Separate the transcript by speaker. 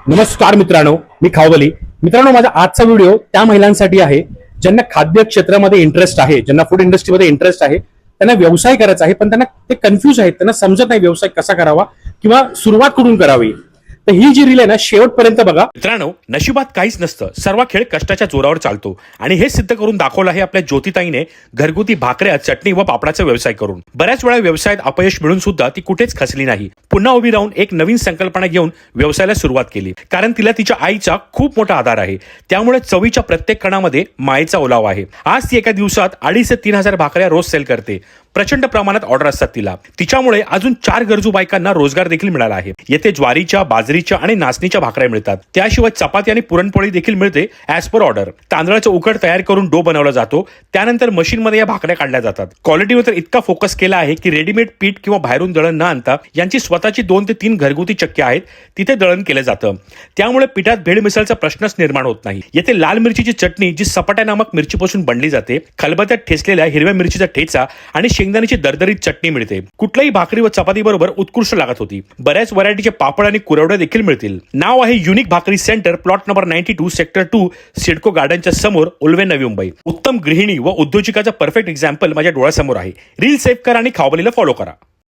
Speaker 1: नमस्कार मित्रांनो, मी खावबली. मित्रांनो, माझा आजचा व्हिडिओ त्या महिलांसाठी आहे ज्यांना खाद्य क्षेत्रामध्ये इंटरेस्ट आहे, ज्यांना फूड इंडस्ट्रीमध्ये इंटरेस्ट आहे, त्यांना व्यवसाय करायचा आहे, पण त्यांना ते कन्फ्यूज आहेत, त्यांना समजत नाही व्यवसाय कसा करावा किंवा सुरुवात कुठून करावी. तर ही जी रील आहे ना, शेवटपर्यंत बघा.
Speaker 2: मित्रांनो, नशिबात काहीच नसतं, सर्व खेळ कष्टाच्या जोरावर चालतो आणि हे सिद्ध करून दाखवलं आहे आपल्या ज्योतिताईने घरगुती भाकऱ्या, चटणी व पापडाचा व्यवसाय करून. बऱ्याच वेळा व्यवसायात अपयश मिळून सुद्धा ती कुठेच खचली नाही. पुन्हा उभी राहून एक नवीन संकल्पना घेऊन व्यवसायाला सुरुवात केली, कारण तिला तिच्या आईचा खूप मोठा आधार आहे. त्यामुळे चवीच्या प्रत्येक कणामध्ये मायेचा ओलावा आहे. आज ती एका दिवसात 2,500 ते 3,000 भाकऱ्या रोज सेल करते. प्रचंड प्रमाणात ऑर्डर असतात तिला. तिच्यामुळे अजून 4 गरजू बायकांना रोजगार देखील मिळाला आहे. येथे ज्वारीच्या, बाजरीच्या आणि नाचणीच्या भाकऱ्या मिळतात. त्याशिवाय चपाती आणि पुरणपोळी देखील मिळते ॲज पर ऑर्डर. तांदळाचं उकड तयार करून डो बनवला जातो. त्यानंतर मशीनमध्ये या भाकऱ्या काढल्या जातात. क्वालिटीवर तर इतका फोकस केला आहे की रेडीमेड पीठ किंवा बाहेरून दळण न आणता यांची स्वतःची 2 ते 3 घरगुती चक्की आहेत, तिथे दळण केलं जातं. त्यामुळे पिठात भेळ मिसळचा प्रश्नच निर्माण होत नाही. येथे लाल मिरचीची चटणी, जी सपाटा नामक मिरचीपासून बनली जाते, खलबत्त्यात ठेचलेल्या हिरव्या मिरचीचा ठेचा आणि शेंगदाण्याची दरदरीत चटणी मिळते. कुठल्याही भाकरी व चपाती बरोबर उत्कृष्ट लागत होती. बऱ्याच व्हरायटीचे पापड आणि कुरवड्या देखील मिळतील. नाव आहे युनिक भाकरी centre, plot number 92, sector 2, CIDCO गार्डनच्या समोर, उल्वे, नवी मुंबई. उत्तम गृहिणी व उद्योजकाचा परफेक्ट एक्झाम्पल माझ्या डोळ्यासमोर आहे. रील सेव्ह करा आणि खावबलीला फॉलो करा.